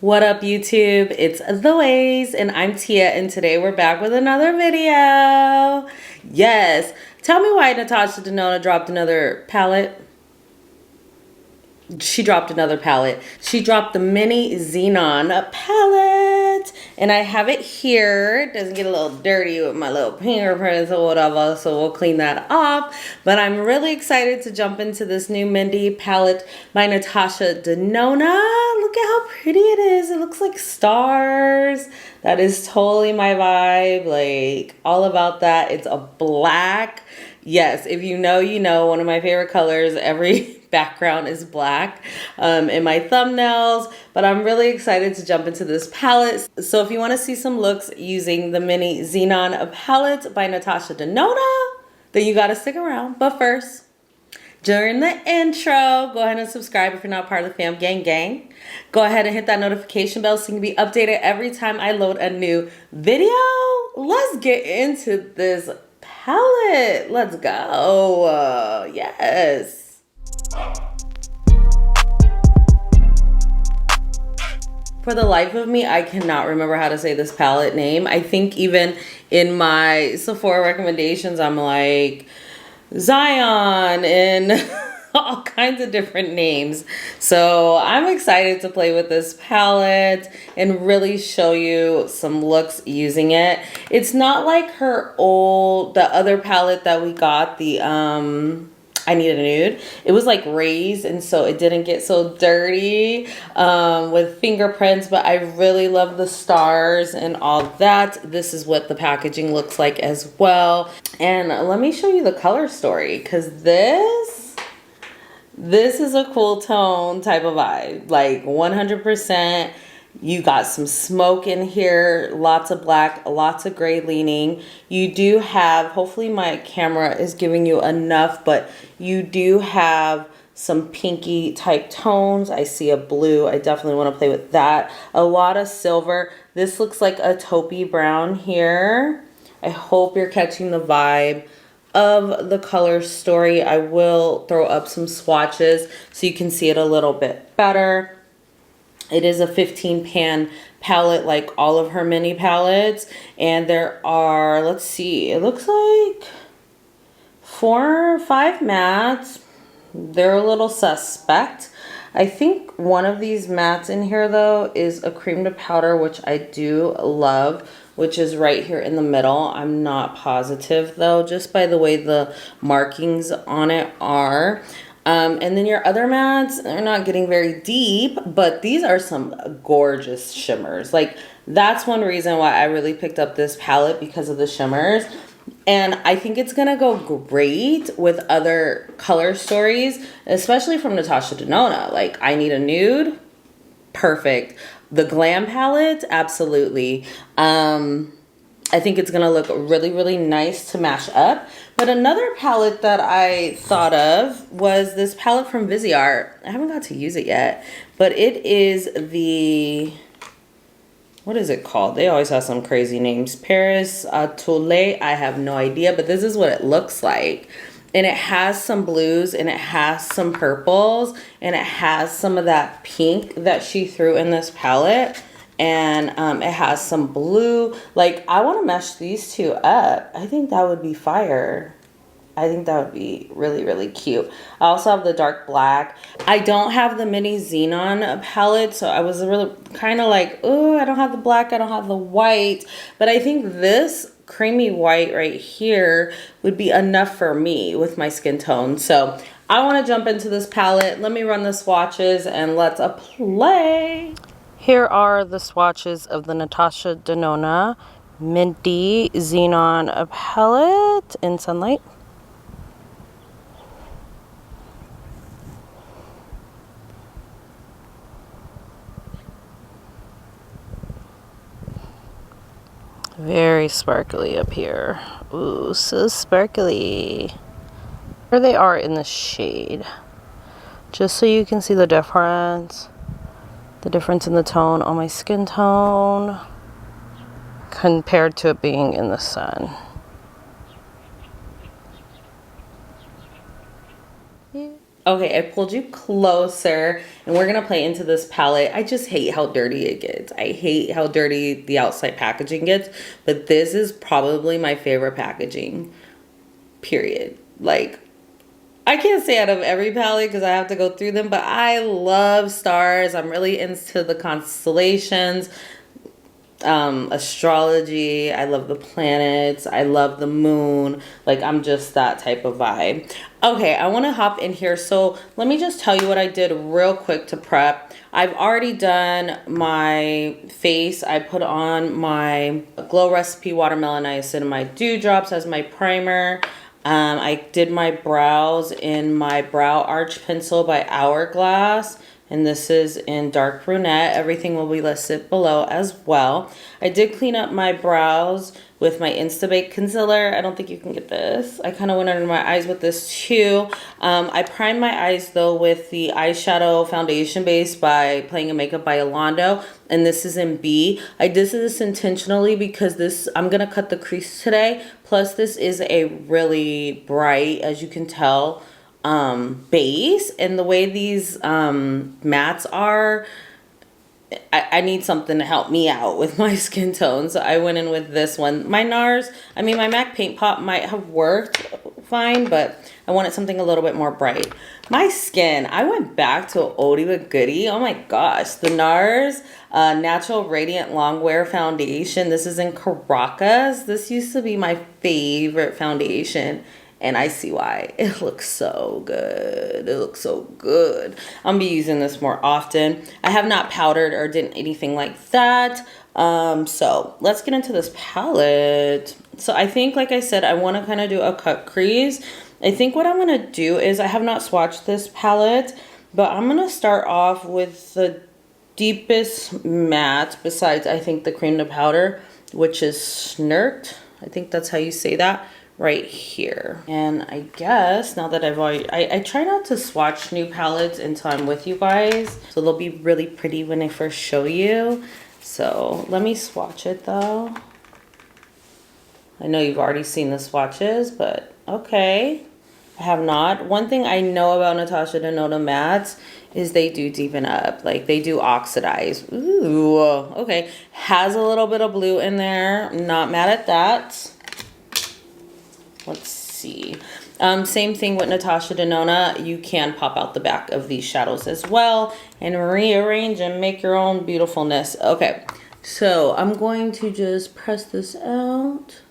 What up, YouTube? It's the Ways, and I'm Tia, and today we're back with another video. Yes, tell me why Natasha Denona dropped another palette. She dropped another palette. She dropped the Midi Xenon palette, and I have it here. It doesn't get a little dirty with my little fingerprints or whatever, so we'll clean that off. But I'm really excited to jump into this new Midi palette by Natasha Denona. Look at how pretty it is. It looks like stars. That is totally my vibe. Like, all about that. It's a black. Yes, if you know, you know. One of my favorite colors. Every background is black in my thumbnails, but I'm really excited to jump into this palette. So if you want to see some looks using the Midi Xenon palette by Natasha Denona, then you got to stick around. But first, during the intro, go ahead and subscribe if you're not part of the fam gang. Go ahead and hit that notification bell so you can be updated every time I load a new video. Let's get into this palette. Let's go. Yes. For the life of me, I cannot remember how to say this palette name. I think even in my Sephora recommendations, I'm like Zion and all kinds of different names. So I'm excited to play with this palette and really show you some looks using it. It's not like the other palette that we got, the I Need a Nude. It was like raised, and so it didn't get so dirty with fingerprints, but I really love the stars and all that. This is what the packaging looks like as well. And let me show you the color story, because this is a cool tone type of vibe. Like 100%. You got some smoke in here, lots of black, lots of gray leaning. You do have, hopefully my camera is giving you enough, but you do have some pinky type tones. I see a blue. I definitely want to play with that. A lot of silver. This looks like a taupey brown here. I hope you're catching the vibe of the color story. I will throw up some swatches so you can see it a little bit better. It is a 15 pan palette like all of her mini palettes. And there are, let's see, it looks like 4 or 5 mattes. They're a little suspect. I think one of these mattes in here though is a cream to powder, which I do love, which is right here in the middle. I'm not positive though, just by the way the markings on it are. And then your other mattes, they're not getting very deep, but these are some gorgeous shimmers. Like, that's one reason why I really picked up this palette, because of the shimmers. And I think it's going to go great with other color stories, especially from Natasha Denona. Like, I Need a Nude, perfect. The Glam palette, absolutely. I think it's going to look really, really nice to mash up. But another palette that I thought of was this palette from Viseart. I haven't got to use it yet, but it is the, what is it called? They always have some crazy names. Paris Atelier, I have no idea, but this is what it looks like. And it has some blues, and it has some purples, and it has some of that pink that she threw in this palette. And it has some blue. Like, I want to mesh these two up. I think that would be fire. I think that would be really, really cute. I also have the dark black. I don't have the Midi Xenon palette, so I was really kind of like, oh, I don't have the black, I don't have the white. But I think this creamy white right here would be enough for me with my skin tone. So I want to jump into this palette. Let me run the swatches and let's play. Here are the swatches of the Natasha Denona Midi Xenon palette in sunlight. Very sparkly up here. Ooh, so sparkly. Here they are in the shade. Just so you can see the difference. The difference in the tone on my skin tone compared to it being in the sun. Okay, I pulled you closer and we're gonna play into this palette. I just hate how dirty it gets. I hate how dirty the outside packaging gets, but this is probably my favorite packaging, period. Like, I can't say out of every palette because I have to go through them, but I love stars. I'm really into the constellations, astrology. I love the planets. I love the moon. Like, I'm just that type of vibe. Okay, I want to hop in here. So let me just tell you what I did real quick to prep. I've already done my face. I put on my Glow Recipe Watermelon Niacinamide Dewdrops as my primer. I did my brows in my Brow Arch Pencil by Hourglass. And this is in dark brunette. Everything will be listed below as well. I did clean up my brows with my Insta Bake Concealer. I don't think you can get this. I kind of went under my eyes with this too. I primed my eyes though with the Eyeshadow Foundation Base by Playing in Makeup by Alondo. And this is in B. I did this intentionally because I'm going to cut the crease today. Plus this is a really bright, as you can tell, base, and the way these mattes are, I need something to help me out with my skin tone, so I went in with this one. My NARS, I mean my MAC Paint Pot might have worked fine, but I wanted something a little bit more bright. My skin, I went back to oldie but goodie. Oh my gosh, the NARS Natural Radiant Longwear Foundation. This is in Caracas. This used to be my favorite foundation, and I see why. It looks so good. It looks so good. I'm gonna be using this more often. I have not powdered or did anything like that. So let's get into this palette. So I think, like I said, I want to kind of do a cut crease. I think what I'm gonna do is, I have not swatched this palette, but I'm gonna start off with the deepest matte besides, I think, the cream to powder, which is Snirked. I think that's how you say that. Right here. And I guess now that I've already, I try not to swatch new palettes until I'm with you guys, so they'll be really pretty when I first show you. So let me swatch it though. I know you've already seen the swatches, but okay. I have not. One thing I know about Natasha Denona mattes is they do deepen up. Like, they do oxidize. Ooh, okay. Has a little bit of blue in there. Not mad at that. Let's see. Same thing with Natasha Denona. You can pop out the back of these shadows as well and rearrange and make your own beautifulness. Okay, so I'm going to just press this out.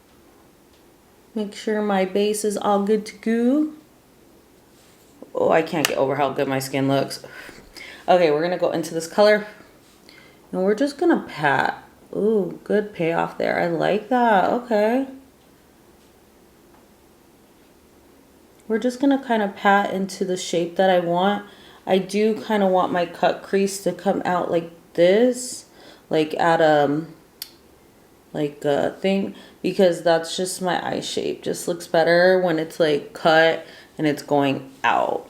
Make sure my base is all good to go. Oh, I can't get over how good my skin looks. Okay, we're gonna go into this color and we're just gonna pat. Ooh, good payoff there. I like that. Okay. We're just gonna kind of pat into the shape that I want. I do kind of want my cut crease to come out like this, like at a thing, because that's just my eye shape. Just looks better when it's like cut and it's going out.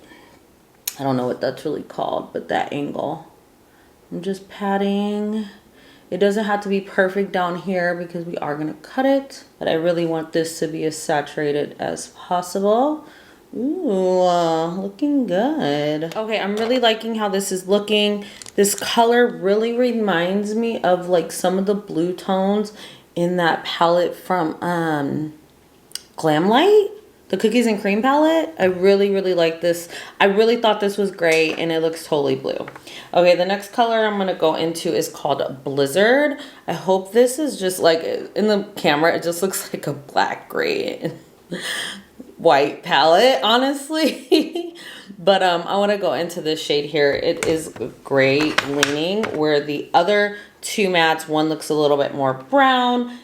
I don't know what that's really called, but that angle. I'm just patting. It doesn't have to be perfect down here because we are gonna cut it, but I really want this to be as saturated as possible. Ooh, looking good. Okay, I'm really liking how this is looking. This color really reminds me of like some of the blue tones in that palette from Glamlight, the Cookies and Cream palette. I really, really like this. I really thought this was great, and it looks totally blue. Okay, the next color I'm gonna go into is called Blizzard. I hope this is just like, in the camera, it just looks like a black, gray, white palette, honestly. But I want to go into this shade here. It is gray leaning, where the other two mattes, one looks a little bit more brown,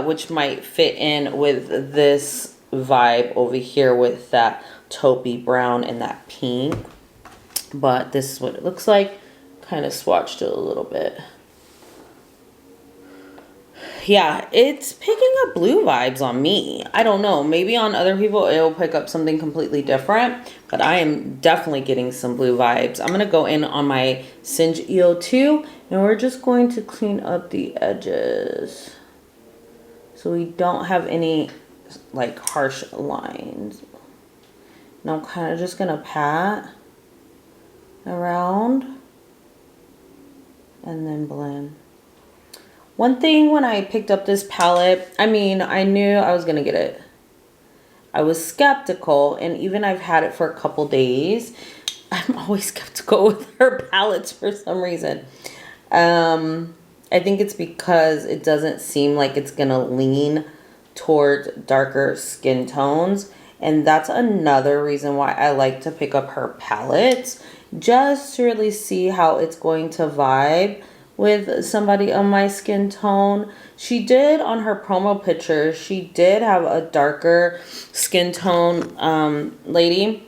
which might fit in with this vibe over here with that taupey brown and that pink. But this is what it looks like. Kind of swatched it a little bit. Yeah, it's picking up blue vibes on me. I don't know. Maybe on other people it'll pick up something completely different. But I am definitely getting some blue vibes. I'm going to go in on my Singe EO2. And we're just going to clean up the edges, so we don't have any like harsh lines. And I'm kind of just gonna pat around and then blend. One thing when I picked up this palette, I mean, I knew I was gonna get it. I was skeptical, and even I've had it for a couple days. I'm always skeptical with her palettes for some reason. I think it's because it doesn't seem like it's gonna lean towards darker skin tones. And that's another reason why I like to pick up her palettes, just to really see how it's going to vibe with somebody on my skin tone. She did, on her promo picture, she did have a darker skin tone lady,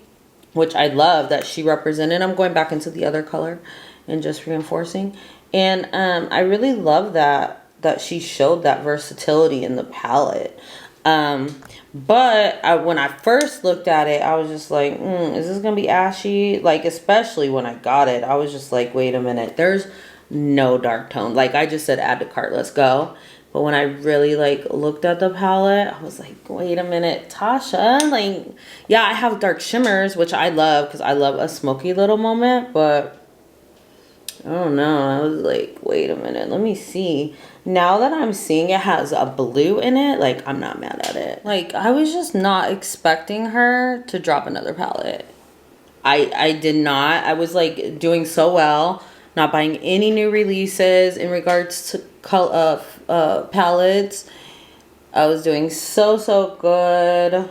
which I love that she represented. I'm going back into the other color and just reinforcing. And I really love that she showed that versatility in the palette. But when I first looked at it, I was just like, is this gonna be ashy? Like, especially when I got it, I was just like, wait a minute, there's no dark tone. Like, I just said add to cart, let's go. But when I really like looked at the palette, I was like, wait a minute, Tasha, like, yeah, I have dark shimmers, which I love because I love a smoky little moment, but I don't know. I was like, wait a minute, let me see. Now that I'm seeing it has a blue in it, like, I'm not mad at it. Like, I was just not expecting her to drop another palette. I did not. I was like doing so well, not buying any new releases in regards to palettes. I was doing so good.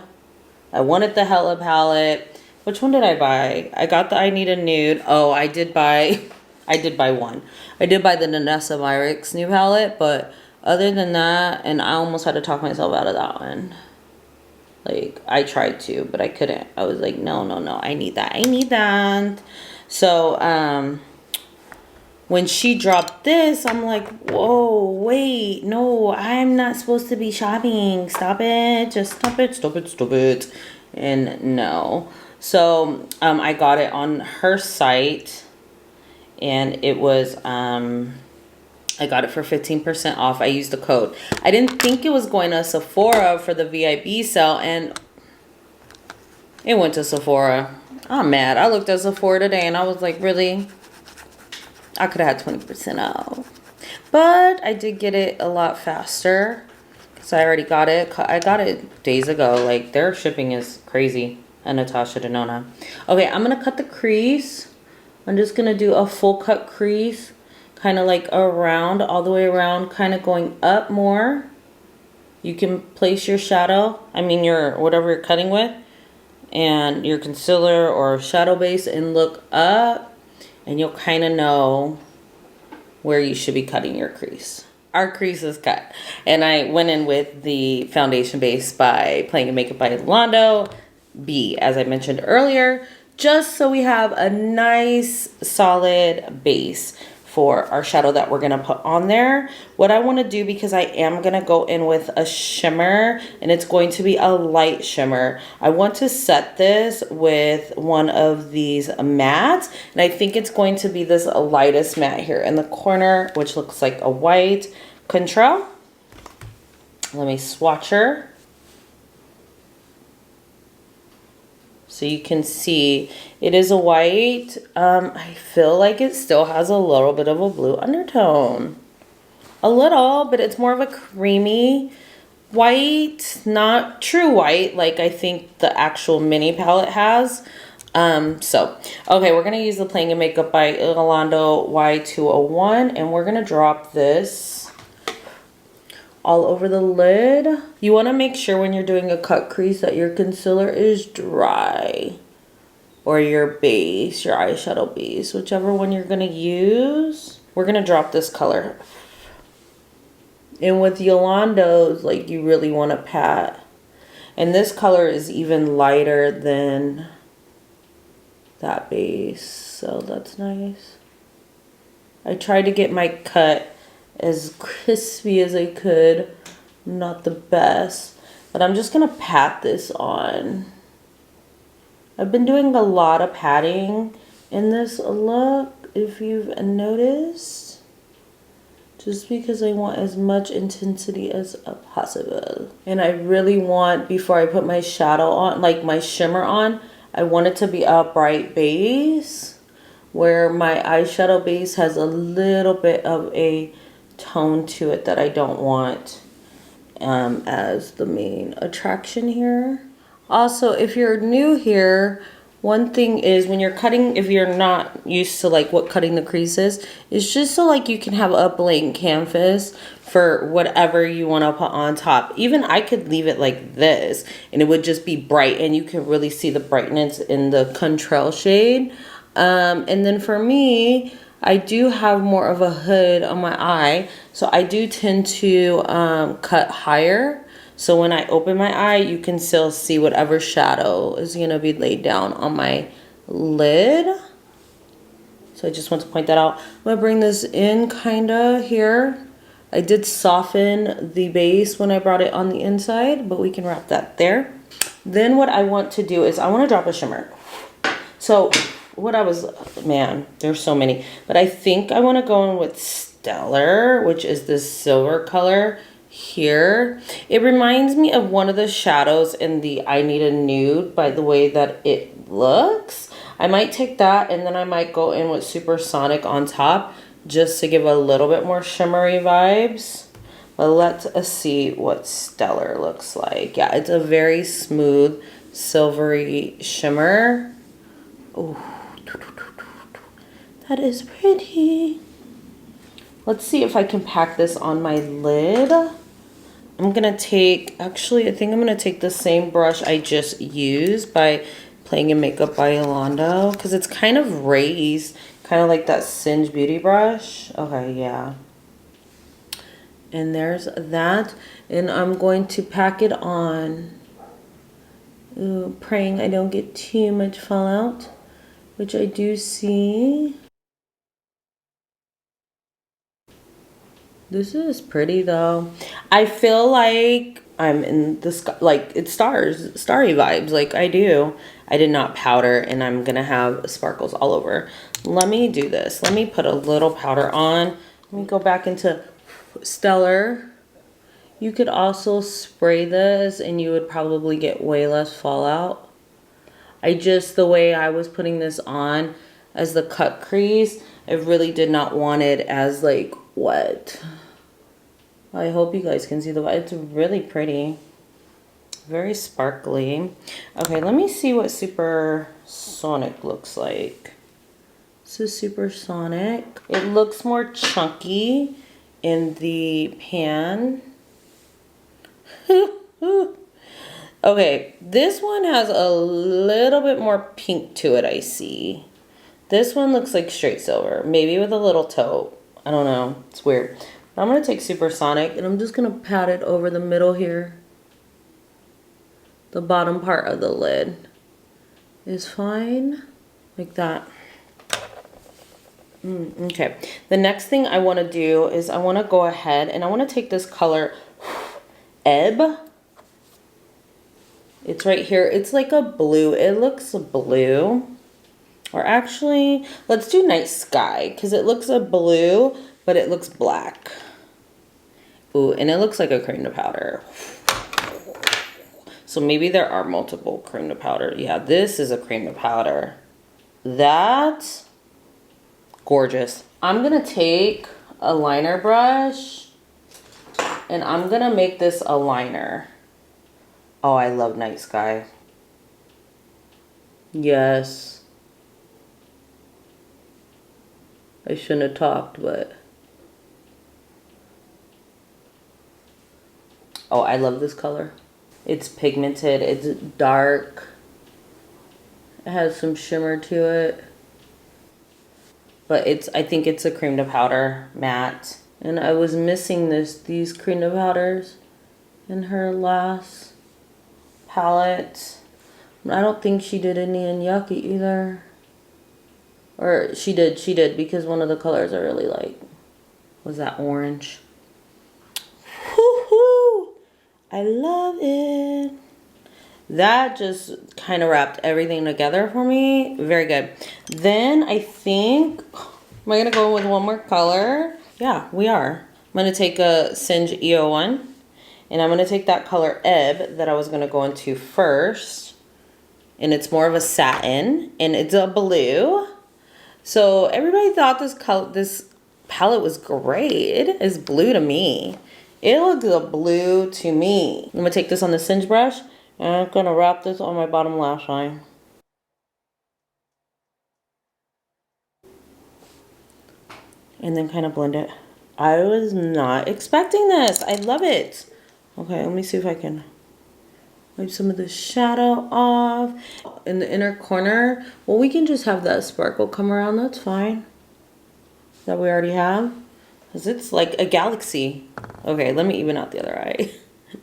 I wanted the Hella palette. Which one did I buy? I got the I Need a Nude. Oh, I did buy one. I did buy the Vanessa Myricks new palette, but other than that, and I almost had to talk myself out of that one. Like, I tried to, but I couldn't. I was like, no, I need that. So, when she dropped this, I'm like, whoa, wait, no, I'm not supposed to be shopping. Stop it. Just stop it. And no. So, I got it on her site. And it was, I got it for 15% off. I used the code. I didn't think it was going to Sephora for the VIP sale, and it went to Sephora. I'm mad. I looked at Sephora today, and I was like, really? I could have had 20% off. But I did get it a lot faster, because I already got it. I got it days ago. Like, their shipping is crazy at Natasha Denona. Okay, I'm going to cut the crease. I'm just going to do a full cut crease, kind of like around, all the way around, kind of going up more. You can place your shadow, your whatever you're cutting with, and your concealer or shadow base, and look up, and you'll kind of know where you should be cutting your crease. Our crease is cut, and I went in with the foundation base by Playing and Makeup by Londo B, as I mentioned earlier, just so we have a nice solid base for our shadow that we're going to put on there. What I want to do, because I am going to go in with a shimmer, and it's going to be a light shimmer, I want to set this with one of these mattes, and I think it's going to be this lightest matte here in the corner, which looks like a white control. Let me swatch her. So you can see it is a white. I feel like it still has a little bit of a blue undertone. A little, but it's more of a creamy white, not true white like I think the actual mini palette has. Okay, we're going to use the Playing and Makeup by Londo Y201, and we're going to drop this all over the lid. You want to make sure when you're doing a cut crease that your concealer is dry, or your base, your eyeshadow base, whichever one you're going to use. We're going to drop this color. And with Yolando's, like, you really want to pat. And this color is even lighter than that base, so that's nice. I tried to get my cut as crispy as I could. Not the best, but I'm just gonna pat this on. I've been doing a lot of patting in this look, if you've noticed, just because I want as much intensity as possible. And I really want, before I put my shadow on, like my shimmer on, I want it to be a bright base where my eyeshadow base has a little bit of a tone to it that I don't want as the main attraction here. Also, if you're new here, one thing is when you're cutting, if you're not used to like what cutting the creases, it's just so like you can have a blank canvas for whatever you want to put on top. Even I could leave it like this and it would just be bright and you can really see the brightness in the contrail shade. And then for me, I do have more of a hood on my eye, so I do tend to cut higher. So when I open my eye, you can still see whatever shadow is going to be laid down on my lid. So I just want to point that out. I'm going to bring this in kind of here. I did soften the base when I brought it on the inside, but we can wrap that there. Then what I want to do is I want to drop a shimmer. So man, there's so many. But I think I want to go in with Stellar, which is this silver color here. It reminds me of one of the shadows in the I Need a Nude by the way that it looks. I might take that and then I might go in with Supersonic on top just to give a little bit more shimmery vibes. But let's see what Stellar looks like. Yeah, it's a very smooth silvery shimmer. Ooh, that is pretty. Let's see if I can pack this on my lid. I'm gonna take, actually I think I'm gonna take the same brush I just used by Playing in Makeup by Yolanda, because it's kind of raised, kind of like that Singe Beauty brush. Okay, yeah. And there's that. And I'm going to pack it on. Ooh, praying I don't get too much fallout, which I do see. This is pretty though. I feel like I'm in the sky, like it's starry vibes, like I do. I did not powder and I'm gonna have sparkles all over. Let me do this. Let me put a little powder on. Let me go back into Stellar. You could also spray this and you would probably get way less fallout. The way I was putting this on as the cut crease, I really did not want it as like wet. I hope you guys can see the white. It's really pretty. Very sparkly. Okay, let me see what Supersonic looks like. This is Supersonic. It looks more chunky in the pan. Okay, this one has a little bit more pink to it, I see. This one looks like straight silver, maybe with a little taupe. I don't know, it's weird. I'm gonna take Supersonic and I'm just gonna pat it over the middle here. The bottom part of the lid is fine, like that. Okay, the next thing I wanna do is I wanna go ahead and I wanna take this color Ebb. It's right here. It's like a blue. It looks blue. Or actually, let's do Night Sky because it looks a blue, but it looks black. Ooh, and it looks like a cream to powder. So maybe there are multiple cream to powder. Yeah, this is a cream to powder. That's gorgeous. I'm going to take a liner brush and I'm going to make this a liner. Oh, I love Night Sky. Yes. I shouldn't have talked, but... Oh, I love this color. It's pigmented. It's dark. It has some shimmer to it. But I think it's a cream to powder matte. And I was missing these cream to powders in her last palette. I don't think she did any in Yucky either. Or she did because one of the colors I really like was that orange. Woohoo! I love it. That just kind of wrapped everything together for me. Very good. Then I think, am I going to go with one more color? Yeah, we are. I'm going to take a Singe EO1. And I'm going to take that color Ebb that I was going to go into first. and it's more of a satin, and it's a blue. So everybody thought this palette was great. It is blue to me. It looks a blue to me. I'm gonna take this on the Singe brush, and I'm gonna wrap this on my bottom lash line. And then kind of blend it. I was not expecting this. I love it. Okay, let me see if I can wipe some of the shadow off. In the inner corner, well, we can just have that sparkle come around. That's fine. That we already have. Because it's like a galaxy. Okay, let me even out the other eye.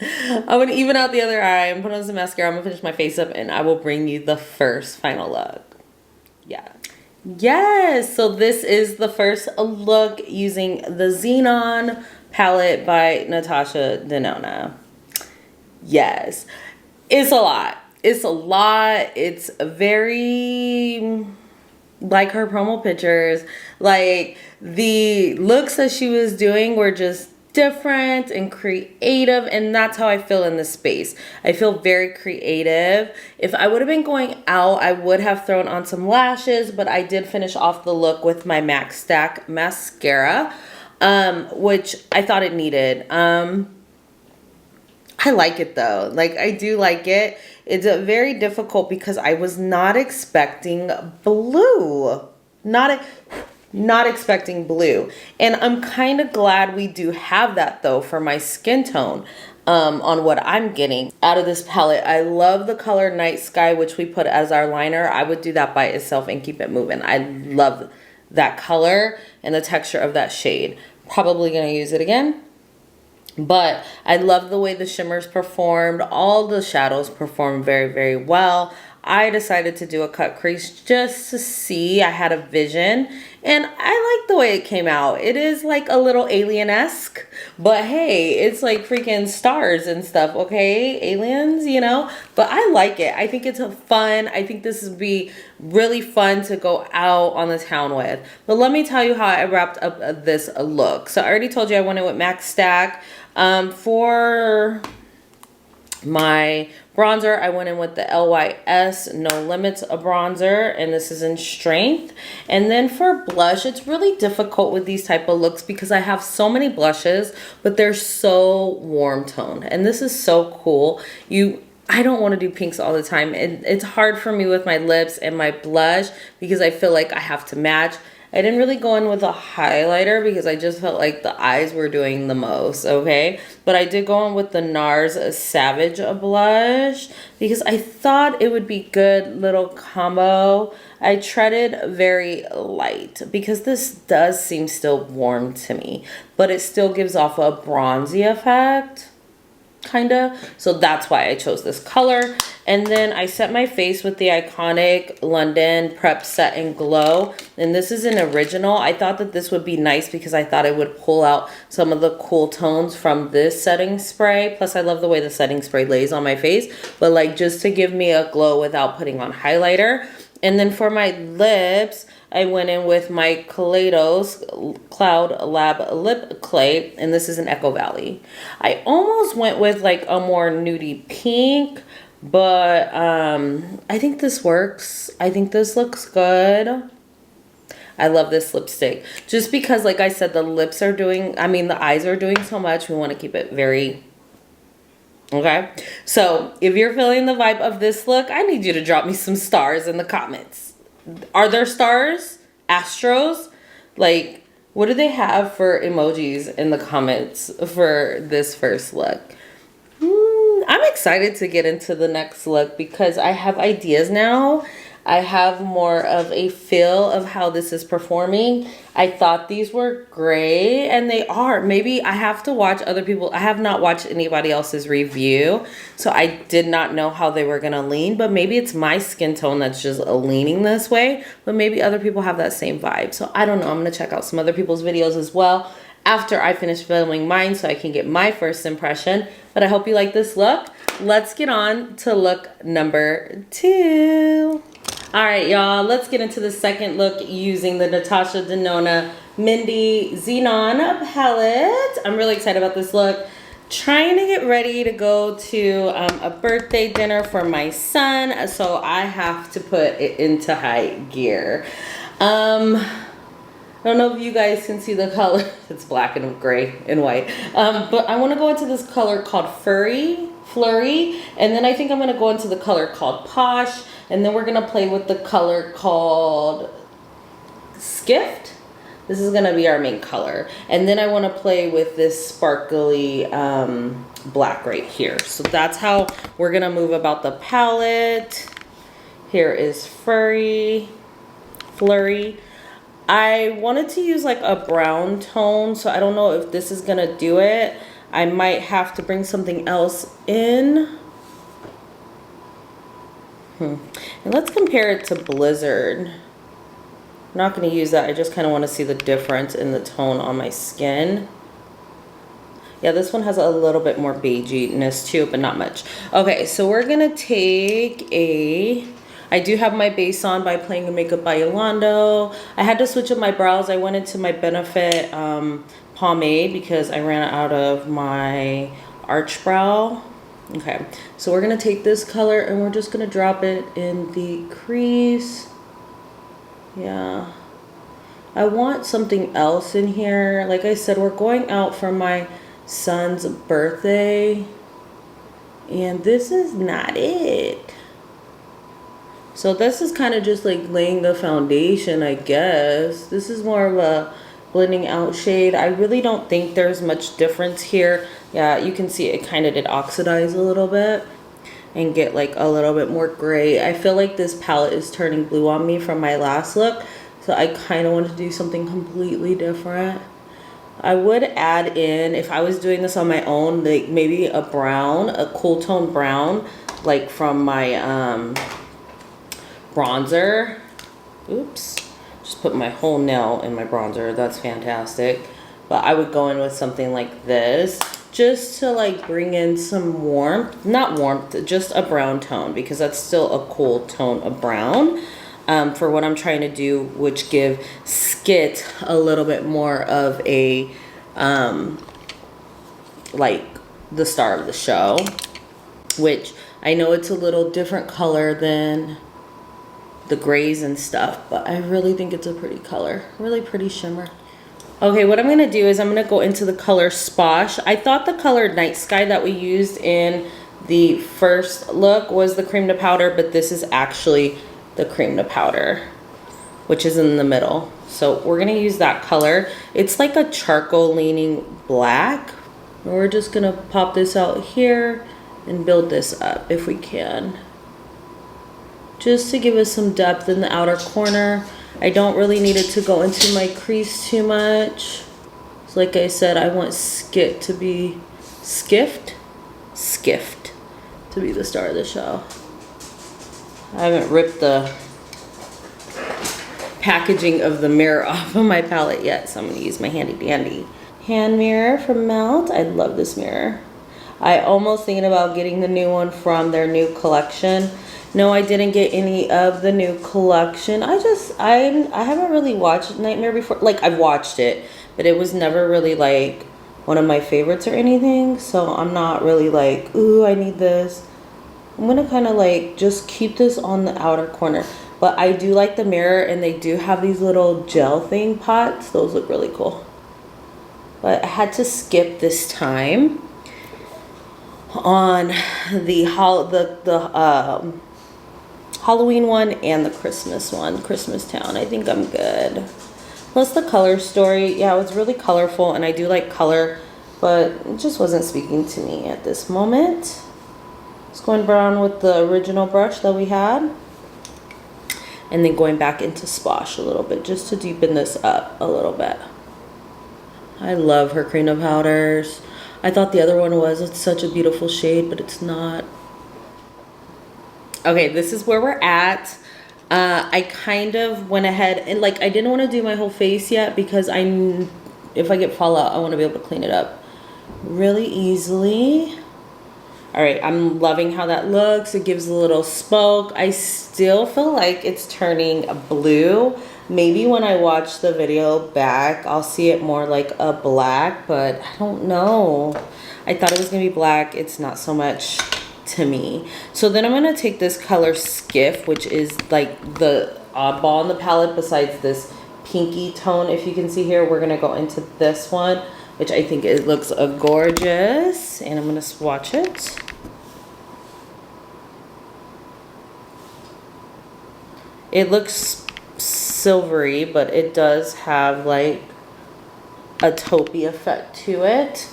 I'm going to even out the other eye and put on some mascara. I'm going to finish my face up and I will bring you the first final look. Yeah. Yes, so this is the first look using the Xenon palette by Natasha Denona. Yes, it's a lot. It's a lot. It's very like her promo pictures. Like the looks that she was doing were just different and creative, and that's how I feel in this space. I feel very creative. If I would have been going out, I would have thrown on some lashes, but I did finish off the look with my MAC Stack mascara, which I thought it needed. I like it though. Like I do like it. It's very difficult because I was not expecting blue. Not expecting blue, and I'm kind of glad we do have that though for my skin tone on what I'm getting out of this palette. I love the color Night Sky, which we put as our liner. I would do that by itself and keep it moving. I love that color and the texture of that shade. Probably gonna use it again, but I love the way the shimmers performed. All the shadows performed very, very well. I decided to do a cut crease just to see. I had a vision and I like the way it came out. It is like a little alien-esque, but hey, it's like freaking stars and stuff, okay? Aliens, you know? But I like it. I think it's fun. I think this would be really fun to go out on the town with. But let me tell you how I wrapped up this look. So I already told you I went in with MAC Stack. For my bronzer, I went in with the LYS No Limits bronzer, and this is in Strength. And then for blush, it's really difficult with these type of looks because I have so many blushes, but they're so warm toned, and this is so cool. I don't want to do pinks all the time, and it's hard for me with my lips and my blush because I feel like I have to match. I didn't really go in with a highlighter because I just felt like the eyes were doing the most, okay? But I did go in with the NARS Savage blush because I thought it would be good little combo. I treaded very light because this does seem still warm to me, but it still gives off a bronzy effect, kinda. So that's why I chose this color. And then I set my face with the iconic London Prep Set and Glow, and this is an original. I thought that this would be nice because I thought it would pull out some of the cool tones from this setting spray. Plus I love the way the setting spray lays on my face, but like just to give me a glow without putting on highlighter. And then for my lips, I went in with my Kaleidos Cloud Lab Lip Clay, and this is an Echo Valley. I almost went with like a more nudie pink, but I think this works. I think this looks good. I love this lipstick. Just because, like I said, the lips are doing, the eyes are doing so much. We want to keep it very, okay? So if you're feeling the vibe of this look, I need you to drop me some stars in the comments. Are there stars? Astros? Like, what do they have for emojis in the comments for this first look? I'm excited to get into the next look because I have ideas now. I have more of a feel of how this is performing. I thought these were great, and they are. Maybe I have to watch other people. I have not watched anybody else's review, so I did not know how they were going to lean, but maybe it's my skin tone that's just leaning this way, but maybe other people have that same vibe. So I don't know. I'm going to check out some other people's videos as well after I finish filming mine so I can get my first impression. But I hope you like this look. Let's get on to look number 2. All right, y'all, let's get into the second look using the Natasha Denona Midi Xenon palette. I'm really excited about this look. trying to get ready to go to a birthday dinner for my son, so I have to put it into high gear. I don't know if you guys can see the color. It's black and gray and white. But I want to go into this color called Flurry, and then I think I'm going to go into the color called Posh, and then we're going to play with the color called Skift. This is going to be our main color. And then I want to play with this sparkly black right here. So that's how we're going to move about the palette. Here is Flurry. I wanted to use like a brown tone, so I don't know if this is gonna do it. I might have to bring something else in. And let's compare it to Blizzard. I'm not gonna use that. I just kind of want to see the difference in the tone on my skin. Yeah, this one has a little bit more beigeiness too, but not much. Okay, so we're gonna take I do have my base on by Playing with Makeup by Yolando. I had to switch up my brows. I went into my Benefit pomade because I ran out of my arch brow. Okay, so we're gonna take this color and we're just gonna drop it in the crease. Yeah, I want something else in here. Like I said, we're going out for my son's birthday, and this is not it. So this is kind of just like laying the foundation, I guess. This is more of a blending out shade. I really don't think there's much difference here. Yeah, you can see it kind of did oxidize a little bit and get like a little bit more gray. I feel like this palette is turning blue on me from my last look, so I kind of want to do something completely different. I would add in, if I was doing this on my own, like maybe a brown, a cool tone brown, like from my bronzer. Oops, just put my whole nail in my bronzer. That's fantastic. But I would go in with something like this just to like bring in some warmth, not warmth, just a brown tone, because that's still a cool tone of brown for what I'm trying to do, which give Skit a little bit more of a like the star of the show, which I know it's a little different color than the grays and stuff, but I really think it's a pretty color, really pretty shimmer. Okay, what I'm gonna do is I'm gonna go into the color Sposh. I thought the color Night Sky that we used in the first look was the cream to powder, but this is actually the cream to powder, which is in the middle. So we're gonna use that color. It's like a charcoal leaning black. And we're just gonna pop this out here and build this up if we can, just to give us some depth in the outer corner. I don't really need it to go into my crease too much. So like I said, I want Skit to be Skift to be the star of the show. I haven't ripped the packaging of the mirror off of my palette yet, so I'm gonna use my handy dandy hand mirror from Melt. I love this mirror. I almost thinking about getting the new one from their new collection. No, I didn't get any of the new collection. I haven't really watched Nightmare before. Like, I've watched it, but it was never really like one of my favorites or anything. So I'm not really like, ooh, I need this. I'm gonna kind of like just keep this on the outer corner. But I do like the mirror, and they do have these little gel thing pots. Those look really cool. But I had to skip this time on the Halloween one and the Christmas one, Christmas Town. I think I'm good. Plus the color story, yeah, it was really colorful, and I do like color, but it just wasn't speaking to me at this moment. Just going brown with the original brush that we had, and then going back into Sposh a little bit just to deepen this up a little bit. I love her cream of powders. I thought the other one was, it's such a beautiful shade, but it's not. Okay, this is where we're at. I kind of went ahead and like, I didn't want to do my whole face yet because if I get fallout, I want to be able to clean it up really easily. All right, I'm loving how that looks. It gives a little spoke. I still feel like it's turning blue, Maybe when I watch the video back, I'll see it more like a black, but I don't know. I thought it was gonna be black. It's not so much to me. So then I'm gonna take this color Skiff, which is like the oddball in the palette besides this pinky tone. If you can see here, we're gonna go into this one, which I think it looks gorgeous, and I'm gonna swatch it. It looks silvery, but it does have like a taupey effect to it.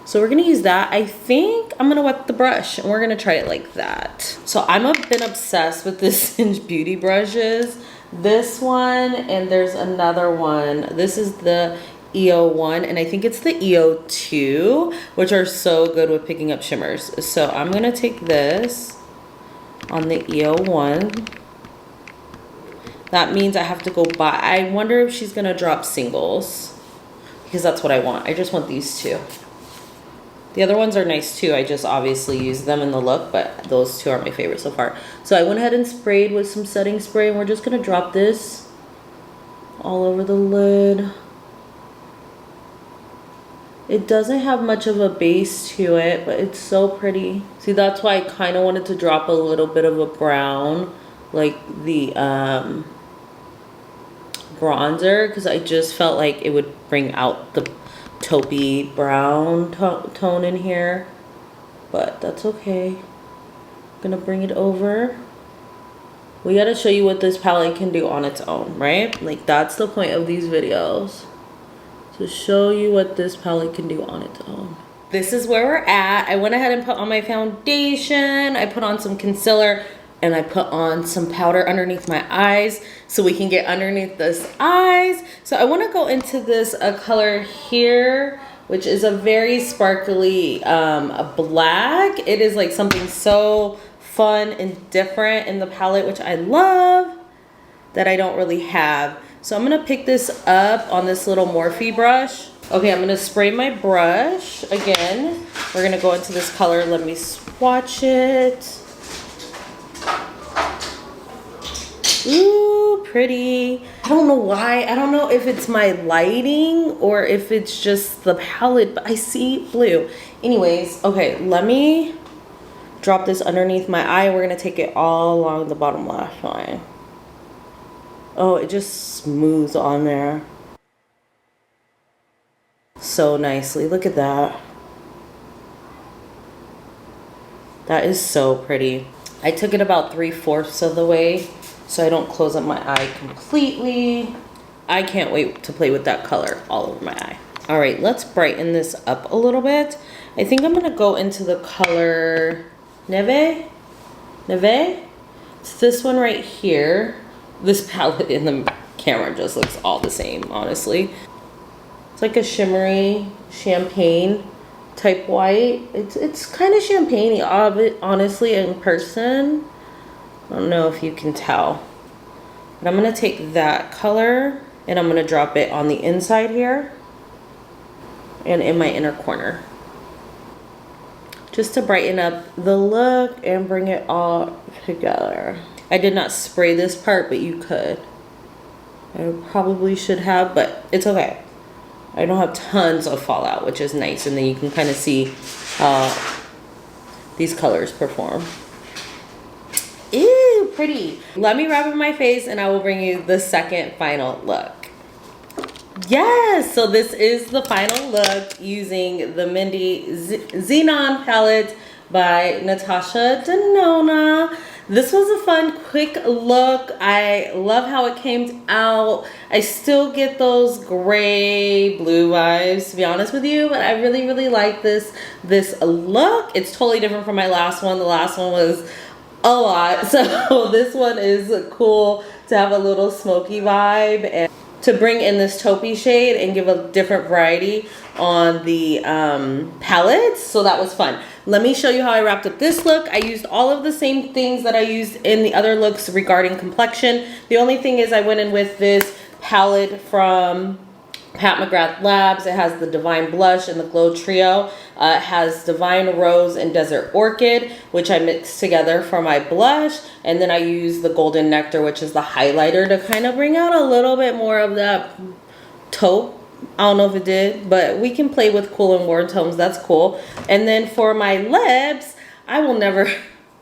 So we're gonna use that. I think I'm gonna wet the brush and we're gonna try it like that. So been obsessed with this Singe Beauty brushes. This one, and there's another one. This is the EO1, and I think it's the EO2, which are so good with picking up shimmers. So I'm gonna take this on the EO1. That means I have to go buy. I wonder if she's gonna drop singles, because that's what I want. I just want these two. The other ones are nice too. I just obviously use them in the look, but those two are my favorite so far. So I went ahead and sprayed with some setting spray, and we're just gonna drop this all over the lid. It doesn't have much of a base to it, but it's so pretty. See, that's why I kind of wanted to drop a little bit of a brown, like the bronzer, because I just felt like it would bring out the taupey brown tone in here, but that's okay. I'm gonna bring it over. We gotta show you what this palette can do on its own, right? Like, that's the point of these videos, to show you what this palette can do on its own. This is where we're at. I went ahead and put on my foundation. I put on some concealer, and I put on some powder underneath my eyes so we can get underneath this eyes. So I wanna go into this color here, which is a very sparkly a black. It is like something so fun and different in the palette, which I love, that I don't really have. So I'm gonna pick this up on this little Morphe brush. Okay, I'm gonna spray my brush again. We're gonna go into this color. Let me swatch it. Ooh, pretty. I don't know why. I don't know if it's my lighting or if it's just the palette, but I see blue. Anyways, okay, let me drop this underneath my eye. We're gonna take it all along the bottom lash line. Oh, it just smooths on there so nicely. Look at that. That is so pretty. I took it about 3/4 of the way, so I don't close up my eye completely. I can't wait to play with that color all over my eye. All right, let's brighten this up a little bit. I think I'm gonna go into the color Neve? It's this one right here. This palette in the camera just looks all the same, honestly. It's like a shimmery champagne type white. It's kind of champagne-y, honestly, in person. I don't know if you can tell. But I'm gonna take that color and I'm gonna drop it on the inside here and in my inner corner, just to brighten up the look and bring it all together. I did not spray this part, but you could. I probably should have, but it's okay. I don't have tons of fallout, which is nice, and then you can kind of see how these colors perform. Ew, pretty. Let me wrap up my face and I will bring you the second final look. Yes, so this is the final look using the Midi Xenon palette by Natasha Denona. This was a fun, quick look. I love how it came out. I still get those gray, blue vibes, to be honest with you, but I really, really like this look. It's totally different from my last one. The last one was a lot, so this one is cool to have a little smoky vibe and to bring in this taupey shade and give a different variety on the palettes. So that was fun. Let me show you how I wrapped up this look. I used all of the same things that I used in the other looks regarding complexion. The only thing is I went in with this palette from Pat McGrath Labs. It has the Divine Blush and the Glow Trio. It has Divine Rose and Desert Orchid, which I mixed together for my blush. And then I use the Golden Nectar, which is the highlighter, to kind of bring out a little bit more of that taupe. I don't know if it did, but we can play with cool and warm tones. That's cool. And then for my lips, I will never,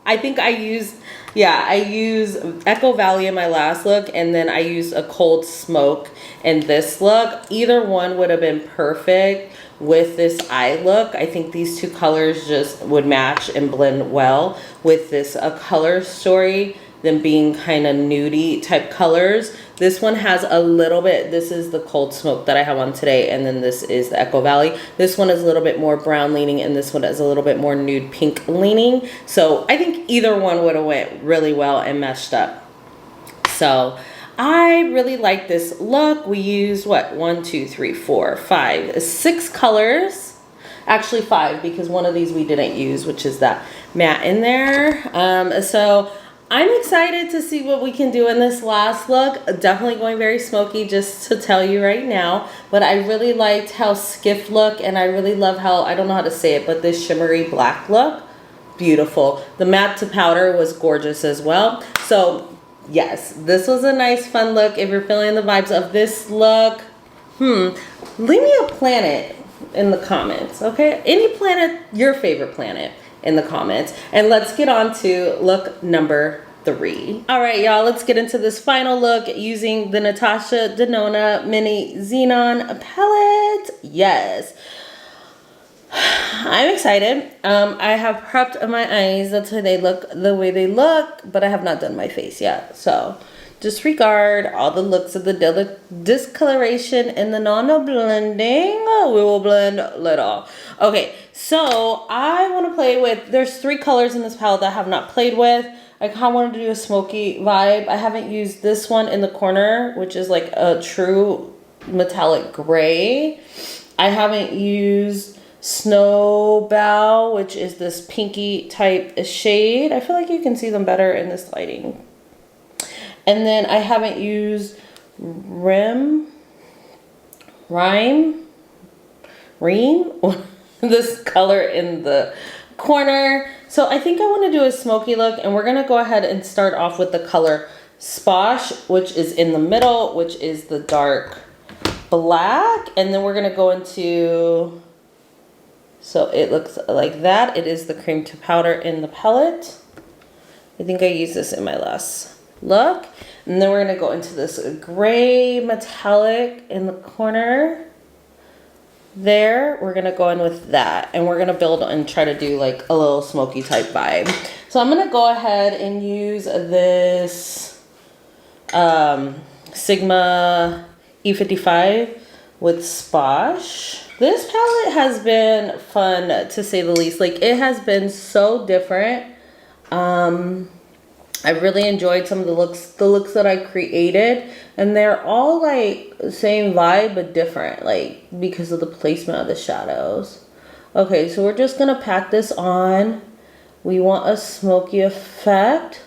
I think I used, yeah, I used Echo Valley in my last look, and then I used a Cold Smoke in this look. Either one would have been perfect with this eye look. I think these two colors just would match and blend well with this color story, them being kind of nudie type colors. This one has a little bit, this is the Cold Smoke that I have on today, and then this is the Echo Valley. This one is a little bit more brown leaning, and this one is a little bit more nude pink leaning. So I think either one would have went really well and meshed up. So I really like this look. We used what, 1, 2, 3, 4, 5, 6 colors. Actually 5, because one of these we didn't use, which is that matte in there. So I'm excited to see what we can do in this last look. Definitely going very smoky, just to tell you right now. But I really liked how Skiff look, and I really love how, I don't know how to say it, but this shimmery black look, beautiful. The matte to powder was gorgeous as well. So yes, this was a nice fun look. If you're feeling the vibes of this look, leave me a planet in the comments, okay? Any planet, your favorite planet, in the comments. And let's get on to look number 3. All right, y'all, let's get into this final look using the Natasha Denona Midi Xenon palette. Yes, I'm excited. I have prepped my eyes. That's why they look the way they look, but I have not done my face yet. So disregard all the looks of the discoloration and the non-blending. We will blend little. Okay, so I want to play with, there's 3 colors in this palette that I have not played with. I kind of wanted to do a smoky vibe. I haven't used this one in the corner, which is like a true metallic gray. I haven't used Snowbow, which is this pinky type shade. I feel like you can see them better in this lighting. And then I haven't used Reem, this color in the corner. So I think I want to do a smoky look, and we're going to go ahead and start off with the color Sposh, which is in the middle, which is the dark black. And then we're going to go into, so it looks like that. It is the cream to powder in the palette. I think I used this in my last look. And then we're going to go into this gray metallic in the corner there. We're going to go in with that, and we're going to build and try to do like a little smoky type vibe. So I'm going to go ahead and use this Sigma E55 with Sposh. This palette has been fun, to say the least. Like, it has been so different. I really enjoyed some of the looks that I created, and they're all like the same vibe but different, like because of the placement of the shadows. Okay, so we're just gonna pat this on. We want a smoky effect.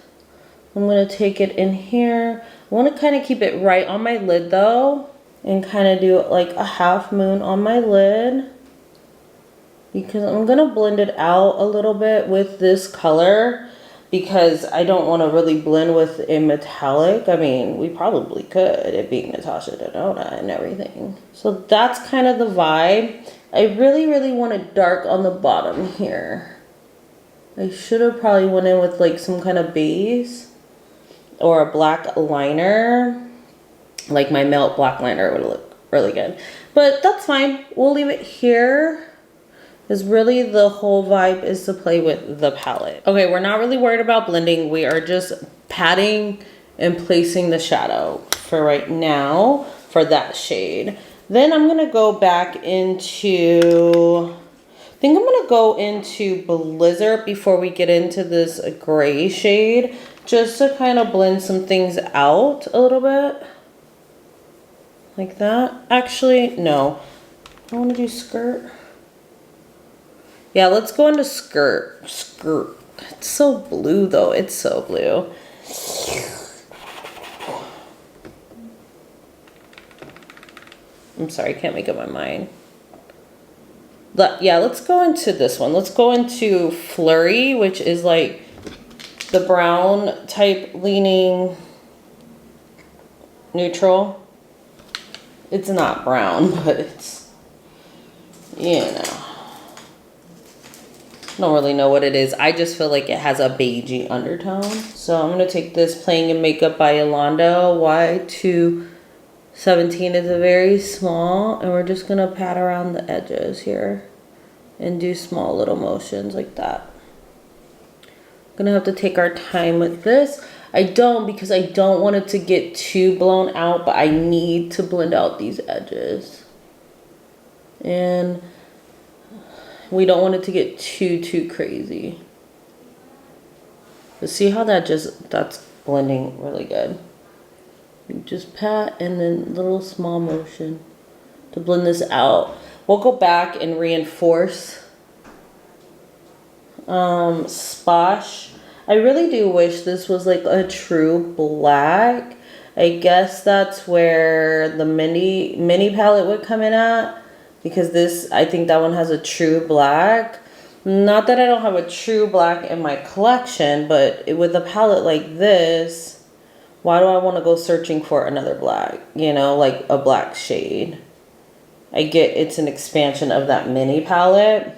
I'm gonna take it in here. I want to kind of keep it right on my lid though, and kind of do like a half moon on my lid, because I'm gonna blend it out a little bit with this color, because I don't want to really blend with a metallic. I mean, we probably could, it being Natasha Denona and everything. So that's kind of the vibe. I really, really want it dark on the bottom here. I should have probably went in with like some kind of base or a black liner. Like my melt black liner would look really good. But that's fine. We'll leave it here, because really the whole vibe is to play with the palette. Okay, we're not really worried about blending. We are just patting and placing the shadow for right now for that shade. Then I'm gonna go back into, I think I'm gonna go into Blizzard before we get into this gray shade, just to kind of blend some things out a little bit. Like that. Actually, no. I wanna do skirt. Yeah, let's go into skirt. Skirt. It's so blue though. It's so blue. I'm sorry, I can't make up my mind. Yeah, let's go into this one. Let's go into Flurry, which is like the brown type leaning neutral. It's not brown, but it's, you know. Don't really know what it is. I just feel like it has a beigey undertone. So I'm going to take this Playing in Makeup by Yolanda. Y217 is a very small. And we're just going to pat around the edges here. And do small little motions like that. Going to have to take our time with this. I don't, because I don't want it to get too blown out. But I need to blend out these edges. And we don't want it to get too crazy. But see how that's blending really good. You just pat and then little small motion to blend this out. We'll go back and reinforce Sposh. I really do wish this was like a true black. I guess that's where the mini palette would come in at. Because this, I think that one has a true black. Not that I don't have a true black in my collection, but with a palette like this, why do I want to go searching for another black? You know, like a black shade. I get it's an expansion of that mini palette,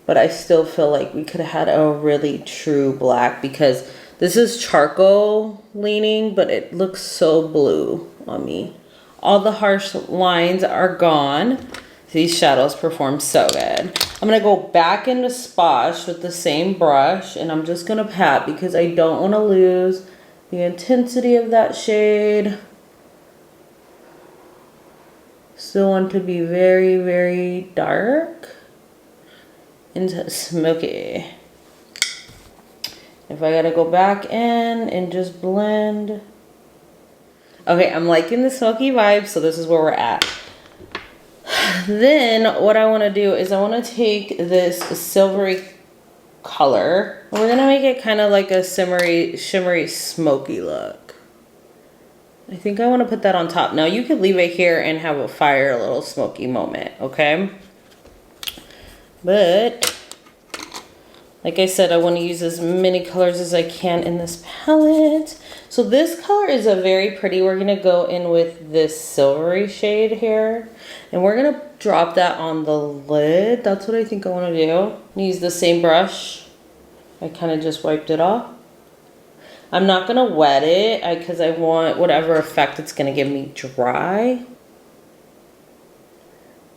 but I still feel like we could have had a really true black, because this is charcoal leaning, but it looks so blue on me. All the harsh lines are gone. These shadows perform so good. I'm going to go back into Sposh with the same brush, and I'm just going to pat because I don't want to lose the intensity of that shade. Still want to be very dark into smoky. If I got to go back in and just blend. Okay, I'm liking the smoky vibe, so this is where we're at. Then what I want to do is I want to take this silvery color. We're going to make it kind of like a shimmery, smoky look. I think I want to put that on top. Now you could leave it here and have a fire, little smoky moment, okay? But like I said, I want to use as many colors as I can in this palette. So this color is a very pretty. We're going to go in with this silvery shade here. And we're going to drop that on the lid. That's what I think I want to do. Use the same brush. I kind of just wiped it off. I'm not going to wet it because I want whatever effect it's going to give me dry.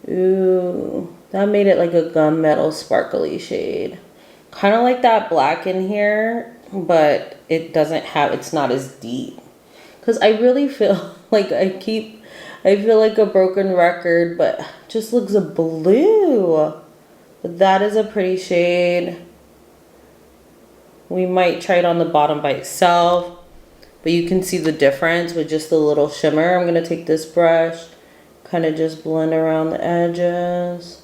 Ooh, that made it like a gunmetal sparkly shade. Kind of like that black in here, but it doesn't have, it's not as deep. Because I really feel like I feel like a broken record, but it just looks a blue. But that is a pretty shade. We might try it on the bottom by itself, but you can see the difference with just a little shimmer. I'm going to take this brush, kind of just blend around the edges.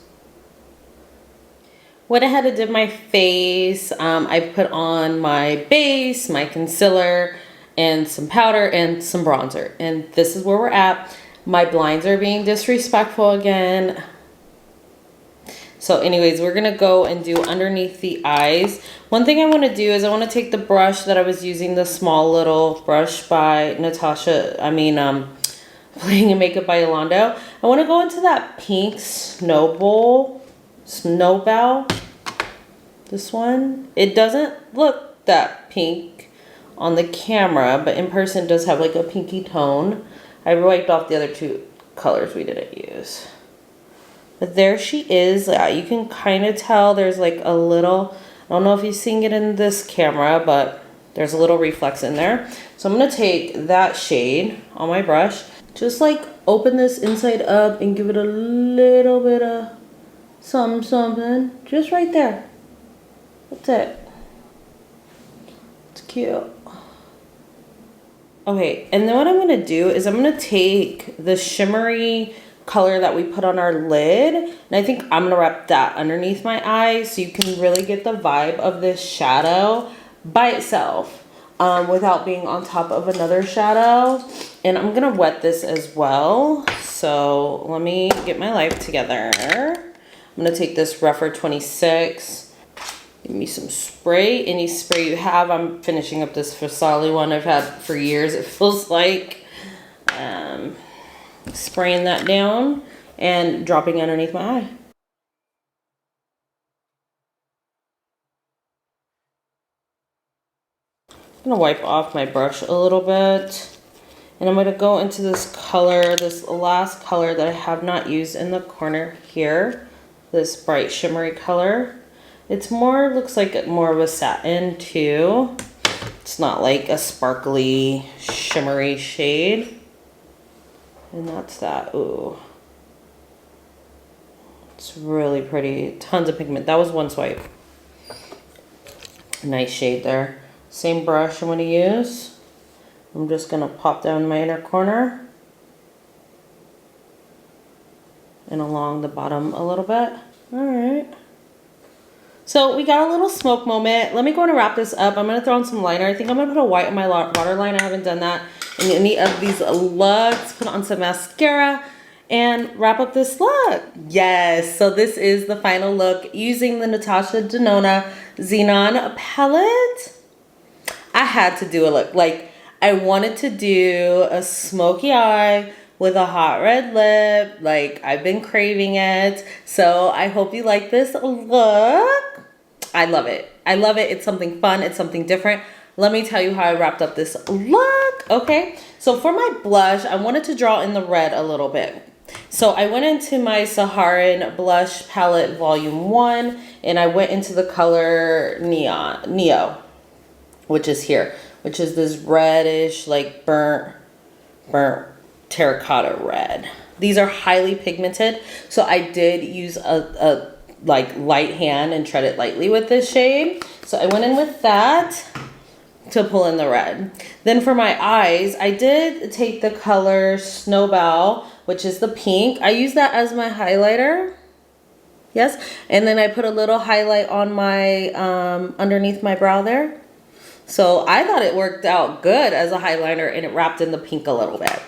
Went ahead and did my face. I put on my base, my concealer, and some powder and some bronzer. And this is where we're at. My blinds are being disrespectful again. So anyways, we're going to go and do underneath the eyes. One thing I want to do is I want to take the brush that I was using, the small little brush by Playing in Makeup by Yolanda. I want to go into that pink snowball. This one. It doesn't look that pink on the camera, but in person does have like a pinky tone. I wiped off the other two colors we didn't use. But there she is. You can kind of tell there's like a little, I don't know if you're seeing it in this camera, but there's a little reflex in there. So I'm going to take that shade on my brush, just like open this inside up and give it a little bit of something. Just right there. That's it. It's cute. Okay, and then what I'm going to do is I'm going to take the shimmery color that we put on our lid, and I think I'm going to wrap that underneath my eyes so you can really get the vibe of this shadow by itself without being on top of another shadow. And I'm going to wet this as well. So let me get my life together. I'm gonna take this Rougher 26. Give me some spray, any spray you have. I'm finishing up this Fasali one I've had for years, it feels like. Spraying that down and dropping underneath my eye. I'm gonna wipe off my brush a little bit. And I'm gonna go into this color, this last color that I have not used in the corner here. This bright shimmery color. It's more, looks like more of a satin too. It's not like a sparkly, shimmery shade. And that's that, ooh. It's really pretty, tons of pigment. That was one swipe. Nice shade there. Same brush I'm gonna use. I'm just gonna pop down my inner corner and along the bottom a little bit. All right. So we got a little smoke moment. Let me go and wrap this up. I'm gonna throw on some liner. I think I'm gonna put a white on my waterline. I haven't done that in any of these looks. Put on some mascara and wrap up this look. Yes, so this is the final look using the Natasha Denona Xenon palette. I had to do a look. Like, I wanted to do a smoky eye with a hot red lip. Like, I've been craving it. So I hope you like this look. I love it. I love it. It's something fun. It's something different. Let me tell you how I wrapped up this look. Okay. So for my blush, I wanted to draw in the red a little bit. So I went into my Saharan Blush Palette Volume 1. And I went into the color Neo, which is here. Which is this reddish, like burnt terracotta red. These are highly pigmented, so I did use a like light hand and tread it lightly with this shade. So I went in with that to pull in the red. Then for my eyes, I did take the color Snowball, which is the pink. I use that as my highlighter. Yes, and then I put a little highlight on my underneath my brow there. So I thought it worked out good as a highlighter, and it wrapped in the pink a little bit.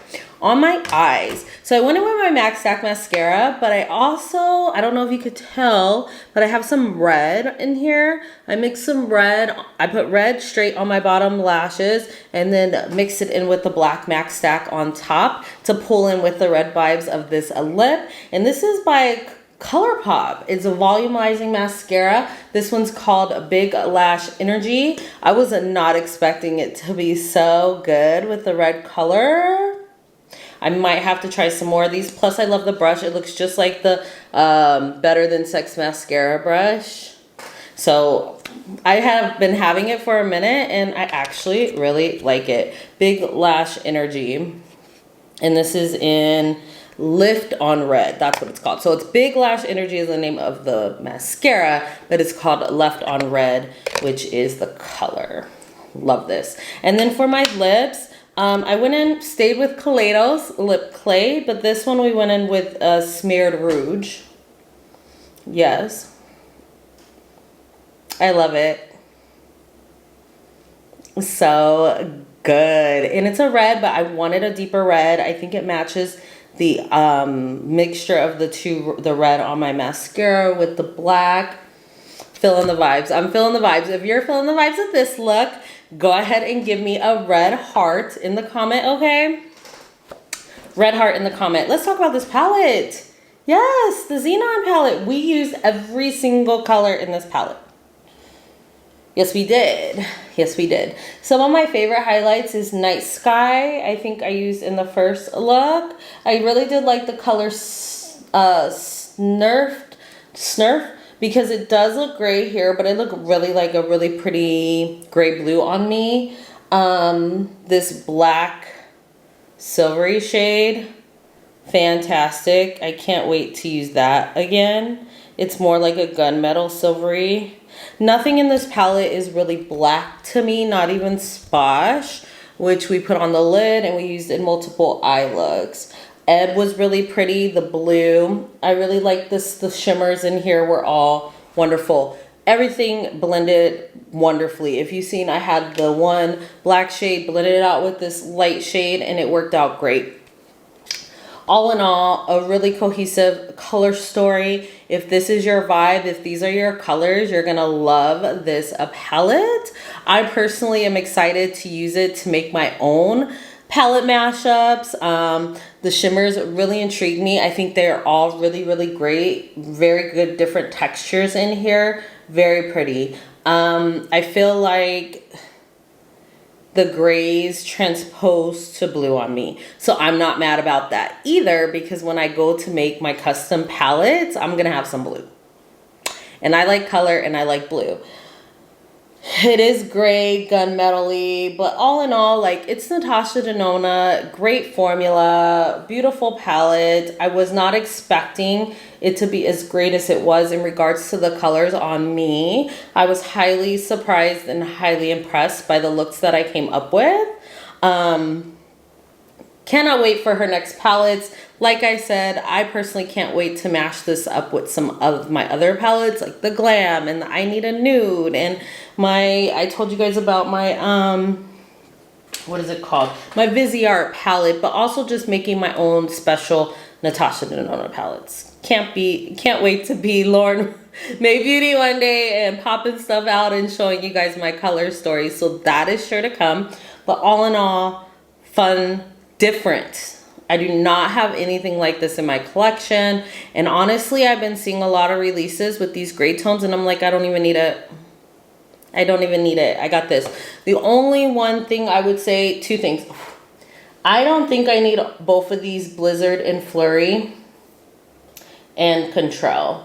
On my eyes, so I went in with my MAC Stack mascara, but I also, I don't know if you could tell, but I have some red in here. I mixed some red, I put red straight on my bottom lashes, and then mixed it in with the black MAC Stack on top to pull in with the red vibes of this lip. And this is by ColourPop. It's a volumizing mascara. This one's called Big Lash Energy. I was not expecting it to be so good with the red color. I might have to try some more of these. Plus, I love the brush. It looks just like the Better Than Sex mascara brush. So I have been having it for a minute, and I actually really like it. Big Lash Energy. And this is in Lift on Red, that's what it's called. So it's Big Lash Energy is the name of the mascara, but it's called Left on Red, which is the color. Love this. And then for my lips, I went in, stayed with Kaleidos lip clay, but this one we went in with Smeared Rouge. Yes. I love it. So good. And it's a red, but I wanted a deeper red. I think it matches the mixture of the red on my mascara with the black. Feeling the vibes. I'm feeling the vibes. If you're feeling the vibes of this look, go ahead and give me a red heart in the comment, okay? Red heart in the comment. Let's talk about this palette. Yes, the Xenon palette. We used every single color in this palette. Yes, we did. Yes, we did. Some of my favorite highlights is Night Sky. I think I used in the first look. I really did like the color Snurf, because it does look gray here, but it looked really like a really pretty gray blue on me. This black silvery shade, fantastic. I can't wait to use that again. It's more like a gunmetal silvery. Nothing in this palette is really black to me, not even Sposh, which we put on the lid and we used in multiple eye looks. Ed was really pretty, the blue. I really like this, the shimmers in here were all wonderful. Everything blended wonderfully. If you've seen, I had the one black shade, blended it out with this light shade, and it worked out great. all in all, a really cohesive color story. If this is your vibe, if these are your colors, you're gonna love this palette. I personally am excited to use it to make my own palette mashups. The shimmers really intrigue me. I think they're all really, really great. Very good different textures in here. Very pretty. I feel like the grays transpose to blue on me. So I'm not mad about that either, because when I go to make my custom palettes, I'm gonna have some blue. And I like color and I like blue. It is gray, gunmetal-y, but all in all, like, it's Natasha Denona, great formula, beautiful palette. I was not expecting it to be as great as it was in regards to the colors on me. I was highly surprised and highly impressed by the looks that I came up with. Cannot wait for her next palettes. Like I said, I personally can't wait to mash this up with some of my other palettes, like the Glam and the I Need a Nude, and I told you guys about my, what is it called? My Viseart palette, but also just making my own special Natasha Denona palettes. Can't wait to be Lauren May Beauty one day and popping stuff out and showing you guys my color stories. So that is sure to come. But all in all, fun, different. I do not have anything like this in my collection. And honestly, I've been seeing a lot of releases with these gray tones and I'm like, I don't even need it. I don't even need it. I got this. The only one thing I would say, two things. I don't think I need both of these Blizzard and Flurry and Control.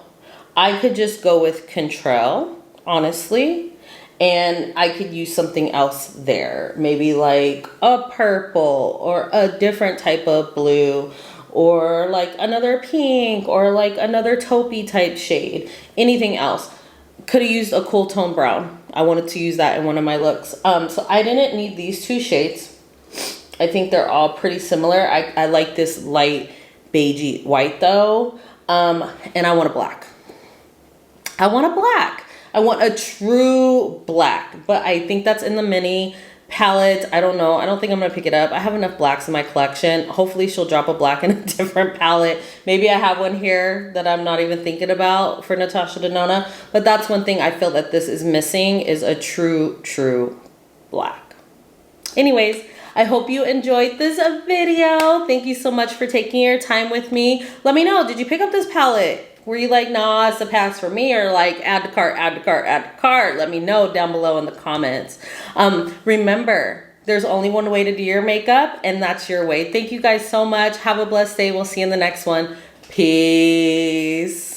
I could just go with Control, honestly. And I could use something else there. Maybe like a purple or a different type of blue or like another pink or like another taupey type shade. Anything else. Could have used a cool tone brown. I wanted to use that in one of my looks. So I didn't need these two shades. I think they're all pretty similar. I like this light beigey white though. And I want a black. I want a black. I want a true black, but I think that's in the mini palette. I don't know. I don't think I'm going to pick it up. I have enough blacks in my collection. Hopefully she'll drop a black in a different palette. Maybe I have one here that I'm not even thinking about for Natasha Denona, but that's one thing I feel that this is missing is a true black. Anyways, I hope you enjoyed this video. Thank you so much for taking your time with me. Let me know, did you pick up this palette? Were you like, nah, it's a pass for me, or like add to cart, add to cart, add to cart? Let me know down below in the comments. Remember, there's only one way to do your makeup, and that's your way. Thank you guys so much. Have a blessed day. We'll see you in the next one. Peace.